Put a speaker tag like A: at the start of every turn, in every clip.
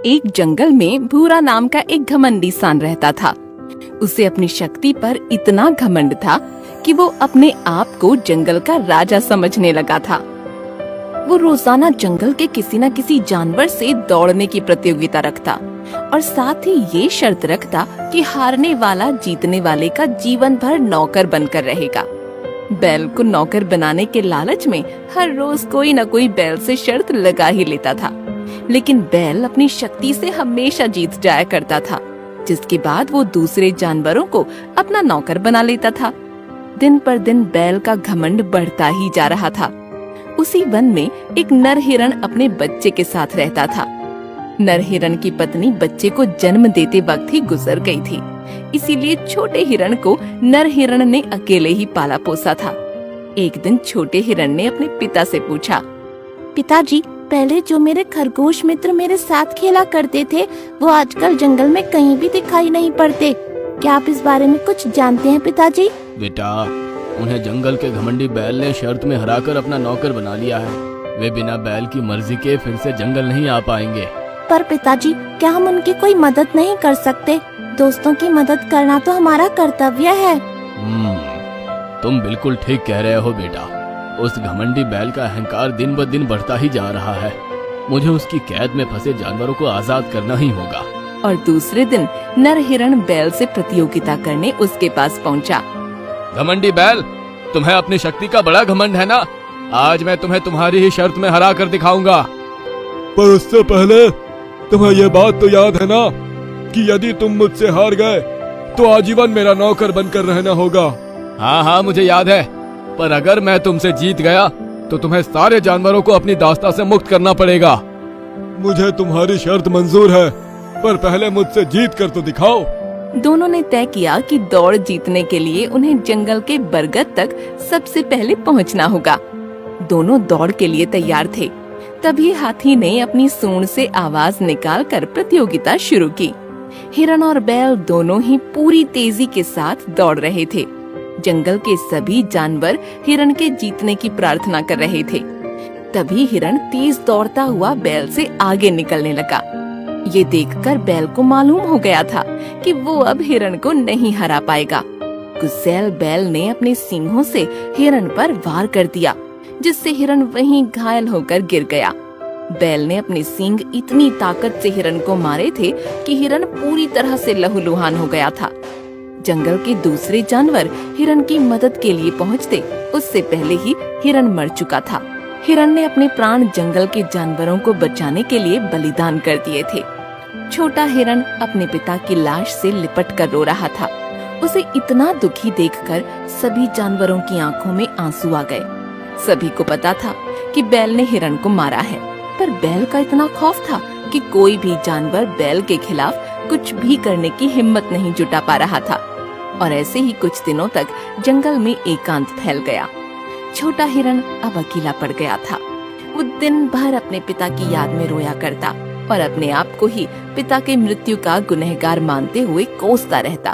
A: एक जंगल में भूरा नाम का एक घमंडी इंसान रहता था। उसे अपनी शक्ति पर इतना घमंड था कि वो अपने आप को जंगल का राजा समझने लगा था। वो रोजाना जंगल के किसी न किसी जानवर से दौड़ने की प्रतियोगिता रखता और साथ ही ये शर्त रखता कि हारने वाला जीतने वाले का जीवन भर नौकर बनकर रहेगा। बैल को नौकर बनाने के लालच में हर रोज कोई न कोई बैल से शर्त लगा ही लेता था, लेकिन बैल अपनी शक्ति से हमेशा जीत जाया करता था, जिसके बाद वो दूसरे जानवरों को अपना नौकर बना लेता था। दिन पर दिन बैल का घमंड बढ़ता ही जा रहा था। उसी वन में एक नर हिरण अपने बच्चे के साथ रहता था। नर हिरण की पत्नी बच्चे को जन्म देते वक्त ही गुजर गई थी, इसीलिए छोटे हिरण को नर हिरण ने अकेले ही पाला पोसा था। एक दिन छोटे हिरण ने अपने पिता से पूछा,
B: पिताजी, पहले जो मेरे खरगोश मित्र मेरे साथ खेला करते थे, वो आजकल जंगल में कहीं भी दिखाई नहीं पड़ते। क्या आप इस बारे में कुछ जानते हैं पिताजी?
C: बेटा, उन्हें जंगल के घमंडी बैल ने शर्त में हराकर अपना नौकर बना लिया है। वे बिना बैल की मर्जी के फिर से जंगल नहीं आ पाएंगे।
B: पर पिताजी, क्या हम उनकी कोई मदद नहीं कर सकते? दोस्तों की मदद करना तो हमारा कर्तव्य है।
C: तुम बिल्कुल ठीक कह रहे हो बेटा। उस घमंडी बैल का अहंकार दिन ब दिन बढ़ता ही जा रहा है। मुझे उसकी कैद में फंसे जानवरों को आजाद करना ही होगा।
A: और दूसरे दिन नर हिरण बैल से प्रतियोगिता करने उसके पास पहुंचा।
C: घमंडी बैल, तुम्हें अपनी शक्ति का बड़ा घमंड है ना? आज मैं तुम्हें तुम्हारी ही शर्त में हरा कर दिखाऊंगा।
D: पर उससे पहले तुम्हें ये बात तो याद है ना कि यदि तुम मुझसे हार गए तो आजीवन मेरा नौकर बनकर रहना होगा।
C: हाँ, मुझे याद है। पर अगर मैं तुमसे जीत गया तो तुम्हें सारे जानवरों को अपनी दास्ता से मुक्त करना पड़ेगा।
D: मुझे तुम्हारी शर्त मंजूर है, पर पहले मुझसे जीत कर तो दिखाओ।
A: दोनों ने तय किया कि दौड़ जीतने के लिए उन्हें जंगल के बरगद तक सबसे पहले पहुंचना होगा। दोनों दौड़ के लिए तैयार थे। तभी हाथी ने अपनी सूंड से आवाज निकालकर प्रतियोगिता शुरू की। हिरण और बैल दोनों ही पूरी तेजी के साथ दौड़ रहे थे। जंगल के सभी जानवर हिरण के जीतने की प्रार्थना कर रहे थे। तभी हिरण तेज दौड़ता हुआ बैल से आगे निकलने लगा। ये देखकर बैल को मालूम हो गया था कि वो अब हिरण को नहीं हरा पाएगा। गुस्सैल बैल ने अपने सींगों से हिरण पर वार कर दिया, जिससे हिरण वहीं घायल होकर गिर गया। बैल ने अपने सींग इतनी ताकत से हिरण को मारे थे कि हिरण पूरी तरह से लहूलुहान हो गया था। जंगल के दूसरे जानवर हिरण की मदद के लिए पहुंचते उससे पहले ही हिरण मर चुका था। हिरण ने अपने प्राण जंगल के जानवरों को बचाने के लिए बलिदान कर दिए थे। छोटा हिरण अपने पिता की लाश से लिपट कर रो रहा था। उसे इतना दुखी देखकर सभी जानवरों की आंखों में आंसू आ गए। सभी को पता था कि बैल ने हिरण को मारा है, पर बैल का इतना खौफ था कि कोई भी जानवर बैल के खिलाफ कुछ भी करने की हिम्मत नहीं जुटा पा रहा था। और ऐसे ही कुछ दिनों तक जंगल में एकांत फैल गया। छोटा हिरण अब अकेला पड़ गया था। वो दिन भर अपने पिता की याद में रोया करता और अपने आप को ही पिता के मृत्यु का गुनहगार मानते हुए कोसता रहता।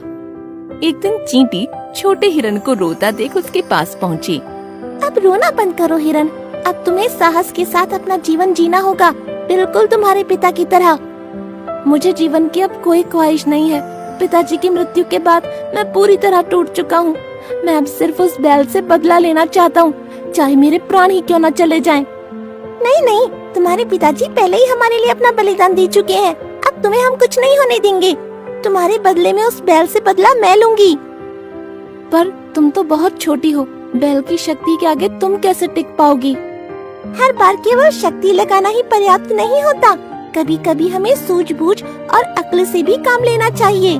A: एक दिन चींटी छोटे हिरण को रोता देख उसके पास पहुंची।
B: अब रोना बंद करो हिरण, अब तुम्हें साहस के साथ अपना जीवन जीना होगा, बिल्कुल तुम्हारे पिता की तरह। मुझे जीवन की अब कोई ख्वाहिश नहीं है। पिताजी की मृत्यु के बाद मैं पूरी तरह टूट चुका हूँ। मैं अब सिर्फ उस बैल से बदला लेना चाहता हूँ, चाहे मेरे प्राण ही क्यों न चले जाएं। नहीं, तुम्हारे पिताजी पहले ही हमारे लिए अपना बलिदान दे चुके हैं। अब तुम्हें हम कुछ नहीं होने देंगे। तुम्हारे बदले में उस बैल से बदला मैं लूंगी।
A: पर तुम तो बहुत छोटी हो, बैल की शक्ति के आगे तुम कैसे टिक पाओगी?
B: हर बार केवल शक्ति लगाना ही पर्याप्त नहीं होता, कभी कभी हमें सूझबूझ और अक्ल से भी काम लेना चाहिए।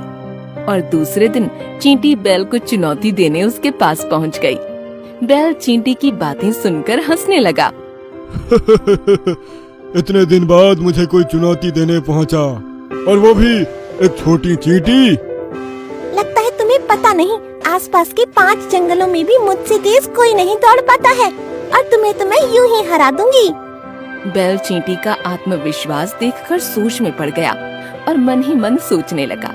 A: और दूसरे दिन चींटी बैल को चुनौती देने उसके पास पहुंच गई। बैल चींटी की बातें सुनकर हंसने लगा।
D: इतने दिन बाद मुझे कोई चुनौती देने पहुंचा, और वो भी एक छोटी चींटी।
B: लगता है तुम्हें पता नहीं, आसपास के 5 जंगलों में भी मुझसे तेज कोई नहीं दौड़ पाता है, और तुम्हें तो मैं यूं ही हरा दूंगी।
A: बैल चींटी का आत्मविश्वास देखकर सोच में पड़ गया और मन ही मन सोचने लगा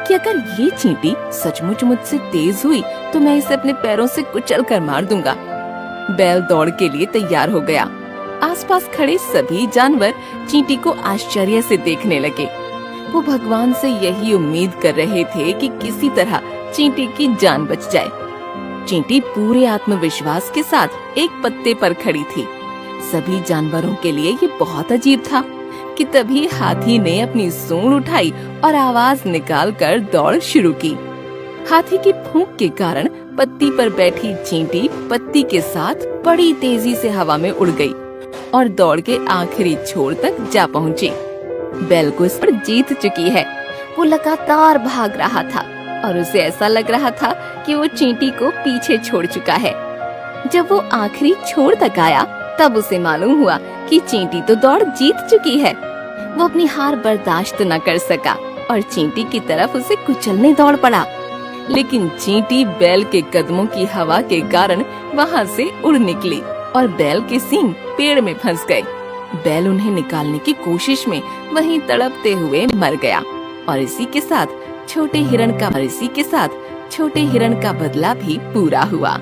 A: कि अगर ये चींटी सचमुच मुझसे तेज हुई तो मैं इसे अपने पैरों से कुचल कर मार दूंगा। बैल दौड़ के लिए तैयार हो गया। आसपास खड़े सभी जानवर चींटी को आश्चर्य से देखने लगे। वो भगवान से यही उम्मीद कर रहे थे कि किसी तरह चींटी की जान बच जाए। चींटी पूरे आत्मविश्वास के साथ एक पत्ते पर खड़ी थी। सभी जानवरों के लिए ये बहुत अजीब था कि तभी हाथी ने अपनी सूंड उठाई और आवाज निकालकर दौड़ शुरू की। हाथी की फूंक के कारण पत्ती पर बैठी चींटी पत्ती के साथ बड़ी तेजी से हवा में उड़ गई और दौड़ के आखिरी छोर तक जा पहुंची। बैल को इस पर जीत चुकी है। वो लगातार भाग रहा था और उसे ऐसा लग रहा था कि वो चींटी को पीछे छोड़ चुका है। जब वो आखिरी छोर तक आया तब उसे मालूम हुआ कि चींटी तो दौड़ जीत चुकी है। वो अपनी हार बर्दाश्त न कर सका और चींटी की तरफ उसे कुचलने दौड़ पड़ा। लेकिन चींटी बैल के कदमों की हवा के कारण वहाँ से उड़ निकली और बैल के सींग पेड़ में फंस गए। बैल उन्हें निकालने की कोशिश में वहीं तड़पते हुए मर गया और इसी के साथ छोटे हिरण का बदला भी पूरा हुआ।